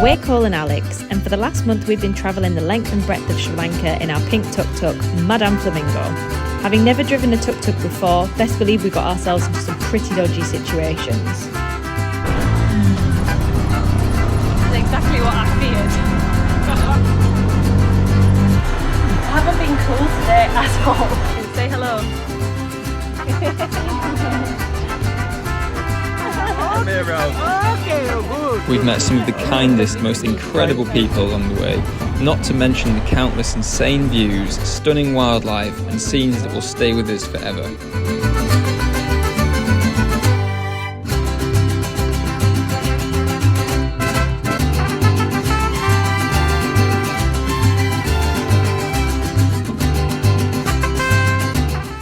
We're Cole and Alex, and for the last month we've been travelling the length and breadth of Sri Lanka in our pink Tuk Tuk, Madame Flamingo. Having never driven a Tuk Tuk before, best believe we got ourselves into some pretty dodgy situations. That's exactly what I feared. I haven't been cool today at all. Say hello. We've met some of the kindest, most incredible people along the way, not to mention the countless insane views, stunning wildlife and scenes that will stay with us forever.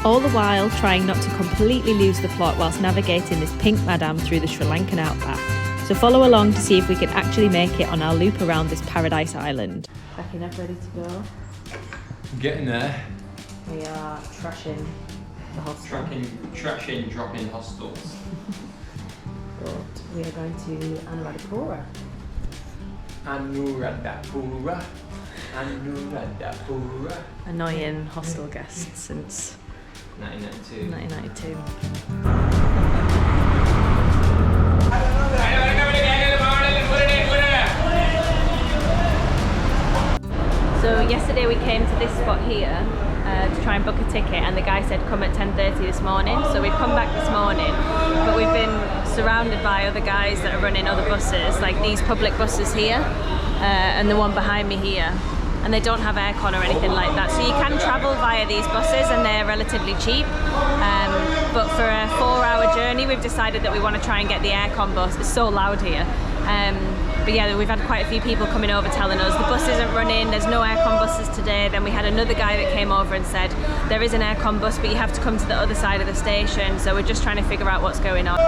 All the while trying not to completely lose the plot whilst navigating this pink Madame through the Sri Lankan outback. So follow along to see if we can actually make it on our loop around this paradise island. Backing up, ready to go. Getting there. We are trashing the hostel. Trashing, dropping hostels. But we are going to Anuradhapura. Anuradhapura. Annoying hostel guest since 1992. So yesterday we came to this spot here to try and book a ticket, and the guy said come at 10:30 this morning. So we've come back this morning, but we've been surrounded by other guys that are running other buses, like these public buses here, and the one behind me here. And they don't have aircon or anything like that. So you can travel via these buses and they're relatively cheap. But for a 4-hour journey, we've decided that we want to try and get the aircon bus. It's so loud here. But yeah, we've had quite a few people coming over telling us the bus isn't running, there's no aircon buses today. Then we had another guy that came over and said there is an aircon bus, but you have to come to the other side of the station. So we're just trying to figure out what's going on.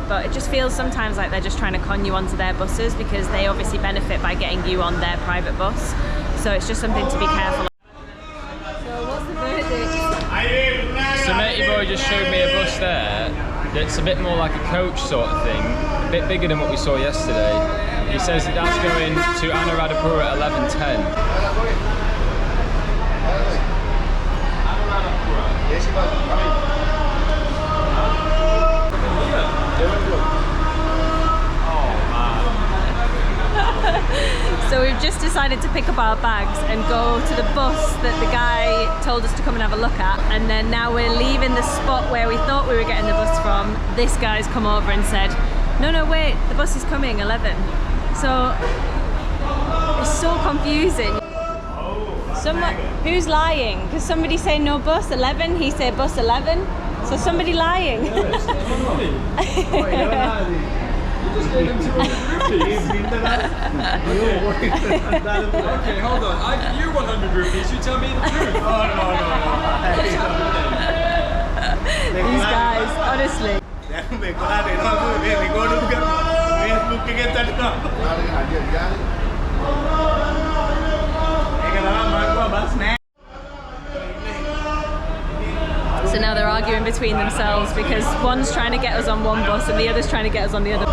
But it just feels sometimes like they're just trying to con you onto their buses because they obviously benefit by getting you on their private bus. So it's just something to be careful of. So what's the verdict? So matey boy just showed me a bus there that's a bit more like a coach sort of thing, a bit bigger than what we saw yesterday. He says that that's going to Anuradhapura at 11:10. So we've just decided to pick up our bags and go to the bus that the guy told us to come and have a look at, and then now we're leaving the spot where we thought we were getting the bus from. This guy's come over and said, no wait, the bus is coming 11. So it's so confusing. Who's lying? Because somebody's saying no bus 11, he said bus 11, so somebody lying. Okay, hold on. I give you 100 rupees, you tell me the truth. No. These guys, honestly. So now they're arguing between themselves because one's trying to get us on one bus and the other's trying to get us on the other.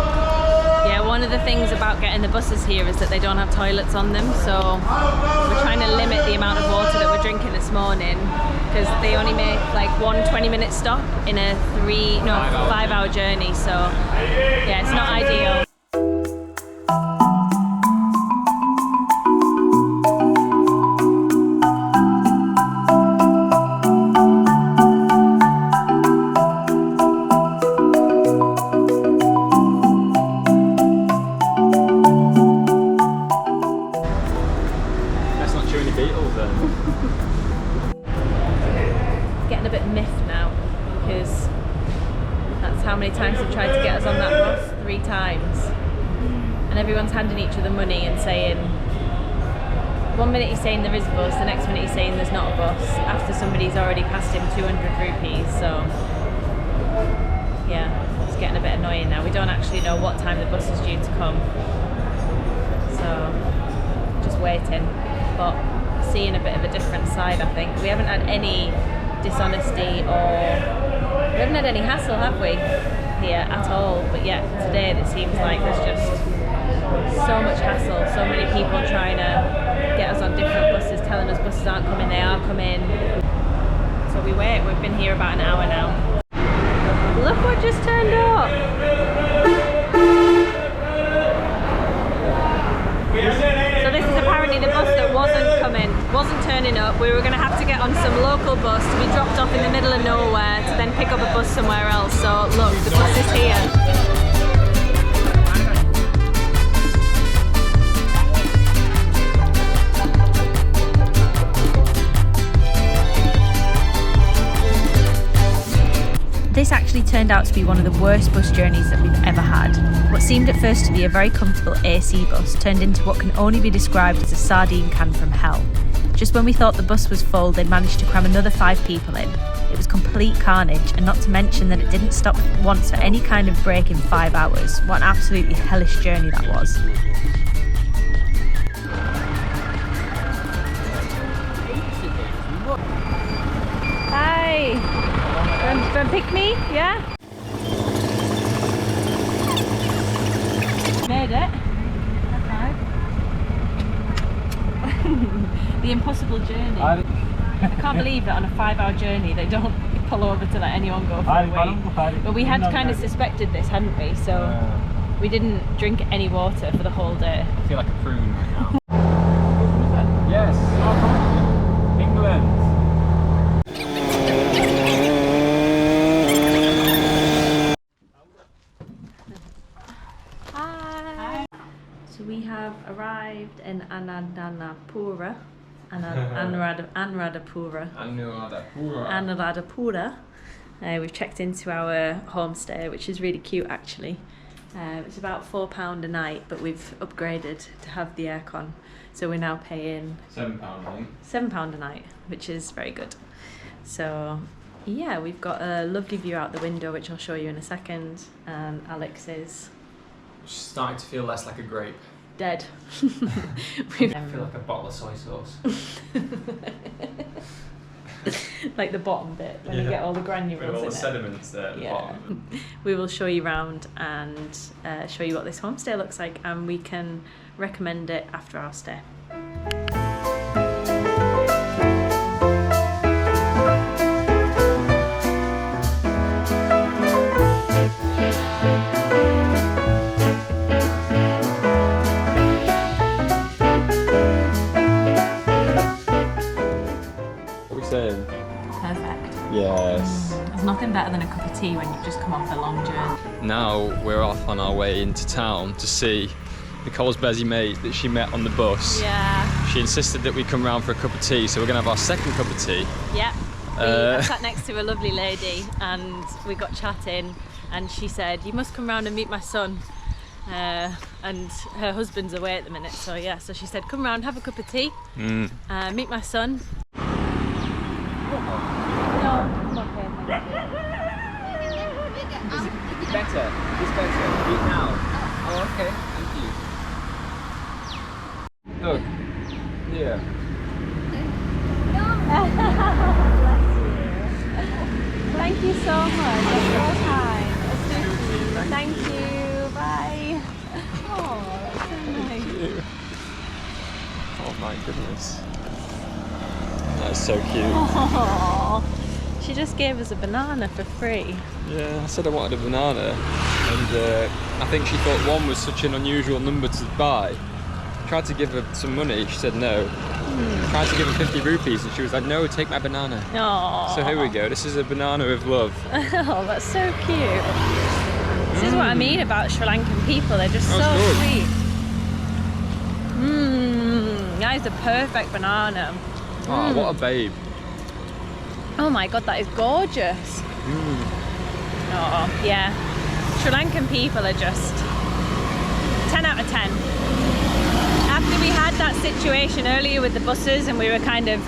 Yeah, one of the things about getting the buses here is that they don't have toilets on them, so we're trying to limit the amount of water that we're drinking this morning because they only make like one 20-minute stop in a 5-hour journey, so yeah, it's not ideal. Getting a bit miffed now because that's how many times they've tried to get us on that bus. 3 times, and everyone's handing each other money and saying, one minute he's saying there is a bus, the next minute he's saying there's not a bus after somebody's already passed him 200 rupees. So yeah, it's getting a bit annoying now. We don't actually know what time the bus is due to come, so just waiting, but seeing a bit of a different side. I think we haven't had any dishonesty or we haven't had any hassle, have we, here at all? But yeah, today it seems like there's just so much hassle, so many people trying to get us on different buses, telling us buses aren't coming, they are coming. So we wait, we've been here about an hour now. Look what just turned up! So this is apparently the bus that wasn't turning up. We were going to have to get on some local bus to be dropped off in the middle of nowhere to then pick up a bus somewhere else. So look, the bus is here. This actually turned out to be one of the worst bus journeys that we've ever had. What seemed at first to be a very comfortable AC bus turned into what can only be described as a sardine can from hell. Just when we thought the bus was full, they'd managed to cram another 5 people in. It was complete carnage, and not to mention that it didn't stop once for any kind of break in 5 hours. What an absolutely hellish journey that was. Hi! From pick me, yeah? Made it. The impossible journey. I can't believe that on a 5-hour journey they don't pull over to let anyone go for a wee. But we had kind of suspected this, hadn't we? So we didn't drink any water for the whole day. I feel like a prune right now. Yes. England. So we have arrived in Anuradhapura. We've checked into our homestay, which is really cute actually. It's about £4 a night, but we've upgraded to have the aircon, so we're now paying £7 a night. £7 a night, which is very good. So yeah, we've got a lovely view out the window, which I'll show you in a second. And Alex is Starting to feel less like a grape. dead. I feel like a bottle of soy sauce. Like the bottom bit, when you get all the granules with all in the it. sediments there at the bottom. We will show you around and show you what this homestay looks like, and we can recommend it after our stay. Perfect. Yes. There's nothing better than a cup of tea when you've just come off a long journey. Now we're off on our way into town to see Nicole's busy mate that she met on the bus. Yeah. She insisted that we come round for a cup of tea, so we're going to have our second cup of tea. Yeah. I sat next to a lovely lady and we got chatting, and she said, "You must come round and meet my son." And her husband's away at the minute, so yeah, so she said, "Come round, have a cup of tea, meet my son." No, I'm okay, thank you. Better. It's better. Eat now. Oh, okay. Thank you. Look. Here. Thank you so much. That's so kind. That's so cute. Thank you. Bye. Oh, that's so nice. Thank you. Oh my goodness. That's so cute. Oh, she just gave us a banana for free. Yeah, I said I wanted a banana, and I think she thought 1 was such an unusual number to buy. Tried to give her some money, she said no. Tried to give her 50 rupees, and she was like, "No, take my banana." Oh. So here we go, this is a banana of love. Oh, that's so cute. This is what I mean about Sri Lankan people, they're just so good. sweet. That is a perfect banana. Oh, what a babe. Oh my god, that is gorgeous. Oh, yeah. Sri Lankan people are just 10 out of 10. After we had that situation earlier with the buses and we were kind of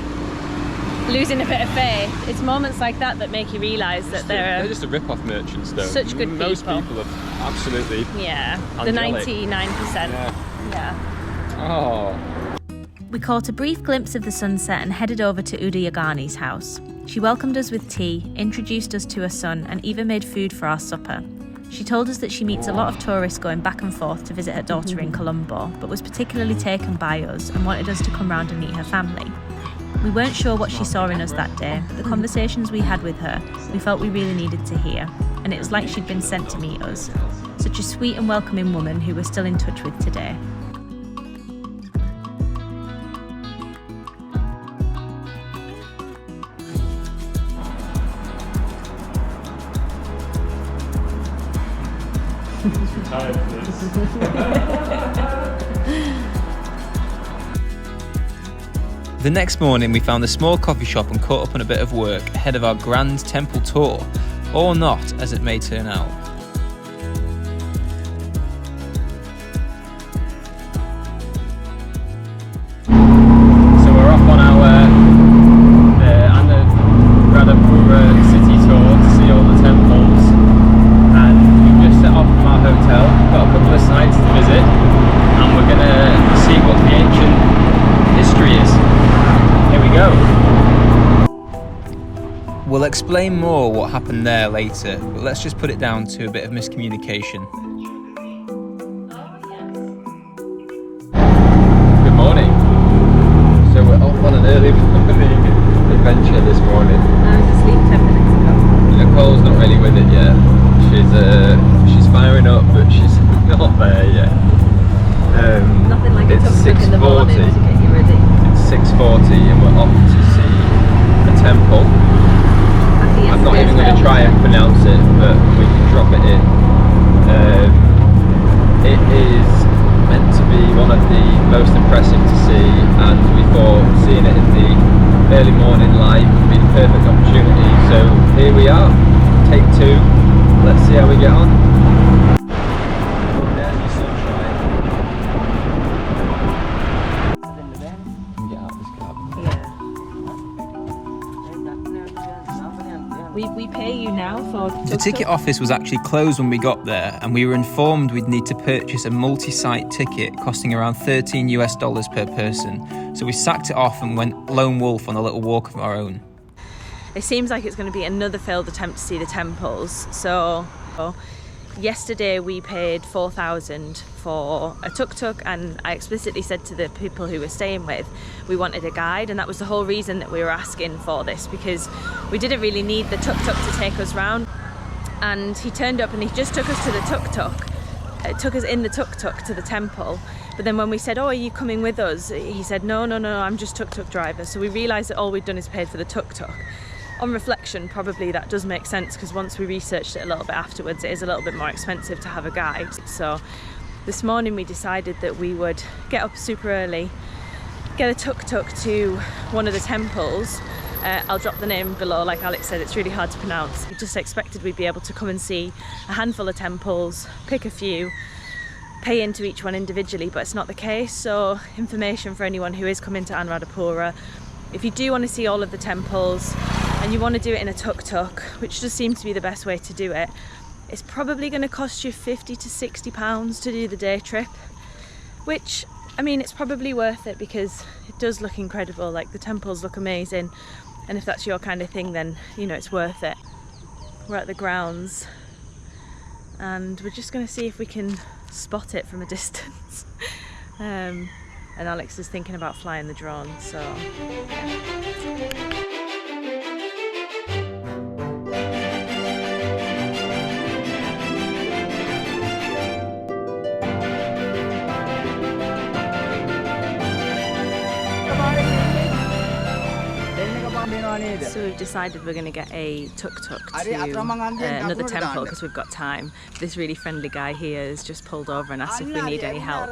losing a bit of faith, it's moments like that that make you realise that They're just a rip-off merchants though. such good Most people. people are absolutely Yeah, the angelic. 99%. Yeah. Oh. We caught a brief glimpse of the sunset and headed over to Udayagani's house. She welcomed us with tea, introduced us to her son, and even made food for our supper. She told us that she meets a lot of tourists going back and forth to visit her daughter in Colombo, but was particularly taken by us and wanted us to come round and meet her family. We weren't sure what she saw in us that day, but the conversations we had with her, we felt we really needed to hear, and it was like she'd been sent to meet us. Such a sweet and welcoming woman who we're still in touch with today. The next morning we found a small coffee shop and caught up on a bit of work ahead of our grand temple tour, or not, as it may turn out. So we're off on our Anuradhapura city tour to see all the temples, and we've just set off from our hotel. We've got a couple of sites to visit, and we're going to see what the ancient history is. Here we go. We'll explain more what happened there later, but let's just put it down to a bit of miscommunication. Good morning. So we're off on an early morning adventure this morning. I was asleep 10 minutes ago. Nicole's not really with it yet. She's firing up, but she's not there yet. Nothing like a it's tuk tuk in the morning to 6:40. get you ready. It's 6:40 and we're off to see a temple. I'm not even going to try and pronounce it, but we can drop it in. It is meant to be one of the most impressive to see, and we thought seeing it in the early morning light would be the perfect opportunity. So here we are, take 2. Let's see how we get on. There's the sunshine. Can we get out of this cab? We pay you now for The ticket office was actually closed when we got there, and we were informed we'd need to purchase a multi-site ticket costing around $13 per person. So we sacked it off and went lone wolf on a little walk of our own. It seems like it's going to be another failed attempt to see the temples. So yesterday we paid $4,000 for a tuk-tuk, and I explicitly said to the people who we're staying with we wanted a guide, and that was the whole reason that we were asking for this, because we didn't really need the tuk-tuk to take us round. And he turned up and he just took us to the tuk-tuk. Took us in the tuk-tuk to the temple, but then when we said, oh, are you coming with us, he said no, I'm just tuk-tuk driver. So we realised that all we'd done is paid for the tuk-tuk. On reflection, probably that does make sense, because once we researched it a little bit afterwards, it is a little bit more expensive to have a guide. So this morning we decided that we would get up super early, get a tuk-tuk to one of the temples. I'll drop the name below. Like Alex said, it's really hard to pronounce. We just expected we'd be able to come and see a handful of temples, pick a few, pay into each one individually, but it's not the case. So information for anyone who is coming to Anuradhapura: if you do want to see all of the temples and you want to do it in a tuk-tuk, which does seem to be the best way to do it, it's probably going to cost you £50 to £60 to do the day trip, which, I mean, it's probably worth it because it does look incredible. Like, the temples look amazing, and if that's your kind of thing, then you know it's worth it. We're at the grounds and we're just going to see if we can spot it from a distance. And Alex is thinking about flying the drone, so yeah. So we've decided we're going to get a tuk-tuk to another temple because we've got time. This really friendly guy here has just pulled over and asked if we need any help.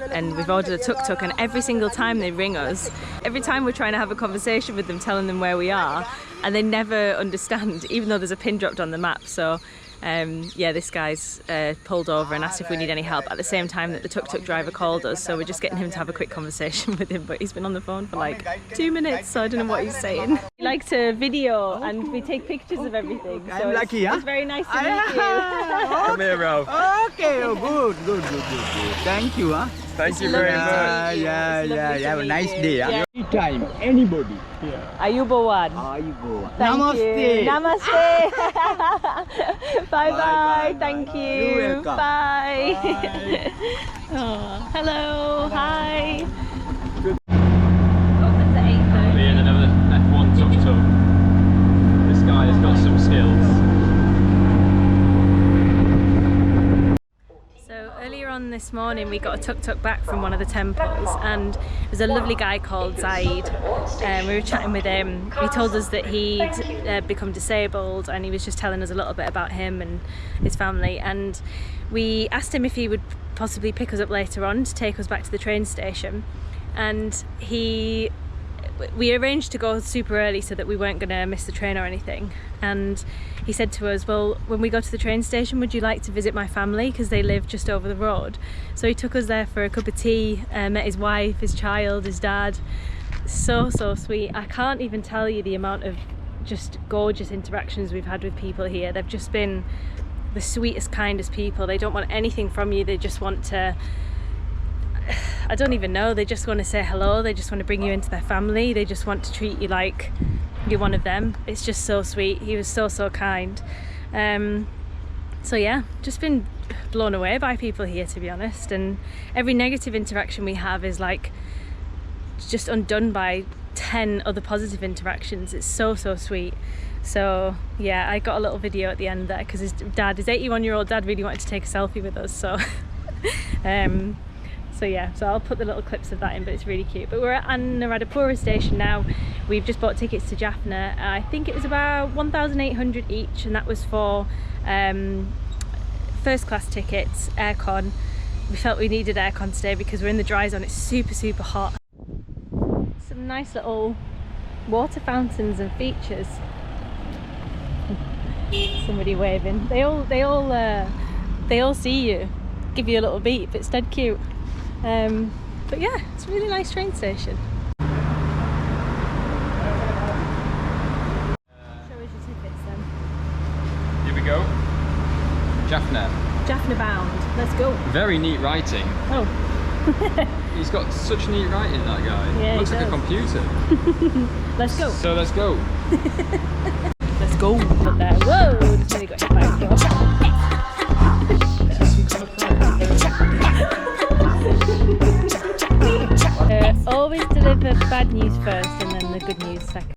And we've ordered a tuk-tuk, and every single time they ring us, every time we're trying to have a conversation with them, telling them where we are, and they never understand, even though there's a pin dropped on the map. So yeah, this guy's pulled over and asked if we need any help at the same time that the tuk-tuk driver called us, so we're just getting him to have a quick conversation with him, but he's been on the phone for like 2 minutes, so I don't know what he's saying. We like to video and we take pictures of everything, so I'm lucky, huh? It's very nice to meet you. Come here, bro. Okay, oh, good. Thank you, huh? Thank you very much. Have a nice day. Yeah. Anytime, anybody. Ayubowan. Thank Namaste. you. Namaste. Bye bye. Thank you. You're welcome. Bye. Oh, hello. Hi. Open to 8:30. Being another F1 Tuk Tuk. This guy has got some skills. So earlier on this morning we got a tuk-tuk back from one of the temples, and there's a lovely guy called Zaid. We were chatting with him. He told us that he'd become disabled, and he was just telling us a little bit about him and his family, and we asked him if he would possibly pick us up later on to take us back to the train station, and we arranged to go super early so that we weren't going to miss the train or anything, and he said to us, well, when we go to the train station, would you like to visit my family, because they live just over the road? So he took us there for a cup of tea, met his wife, his child, his dad. So sweet. I can't even tell you the amount of just gorgeous interactions we've had with people here. They've just been the sweetest, kindest people. They don't want anything from you, they just want to, I don't even know, they just want to say hello, they just want to bring you into their family, they just want to treat you like you're one of them. It's just so sweet. He was so kind. So yeah, just been blown away by people here, to be honest, and every negative interaction we have is like just undone by 10 other positive interactions. It's so sweet. So yeah, I got a little video at the end there because his 81-year-old dad really wanted to take a selfie with us, so so yeah, so I'll put the little clips of that in, but it's really cute. But we're at Anuradhapura station now. We've just bought tickets to Jaffna. I think it was about 1,800 each, and that was for first class tickets, aircon. We felt we needed aircon today because we're in the dry zone. It's super hot. Some nice little water fountains and features. Somebody waving. They all see you, give you a little beep. It's dead cute. But yeah, it's a really nice train station. Show us your tickets then. Here we go. Jaffna. Jaffna bound. Let's go. Very neat writing. Oh. He's got such neat writing, that guy. Yeah, Looks he like a does. computer. Let's go. So let's go. Let's go. Whoa, just nearly got hit by a car.